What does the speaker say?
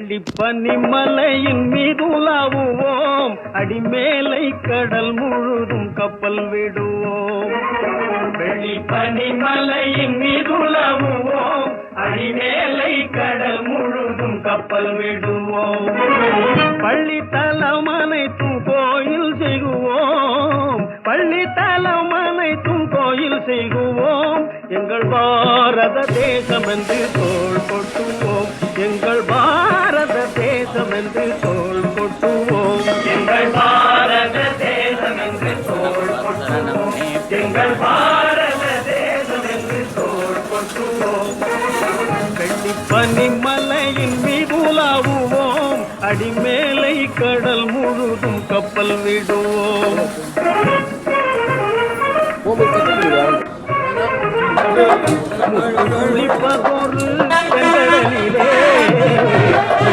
வெள்ளி பனிமலையின் மீதுலாவுவோம், அடிமேலை கடல் முழுதும் கப்பல் விடுவோம். வெள்ளி பனிமலையின் மீதுலாவுவோம், அடிமேலை கடல் முழுதும் கப்பல் விடுவோம். பள்ளி தலம் அனைத்தும் கோயில் செய்குவோம், பள்ளி தலம் அனைத்தும் கோயில் செய்குவோம். எங்கள் பாரத தேசம் என்று தோள் கொட்டுவோம், எங்கள் பாரத தேசம் என்று தோள் கொட்டுவோம். எங்கள் பாரத தேசம் என்று தோள் கொட்டுவோம், எங்கள் பாரத தேசம் என்று தோள் கொட்டுவோம். வெள்ளி பனிமலையின் மீதுலாவுவோம், அடிமேலை கடல் முழுதும் கப்பல் விடுவோம். குளிப்பதொரு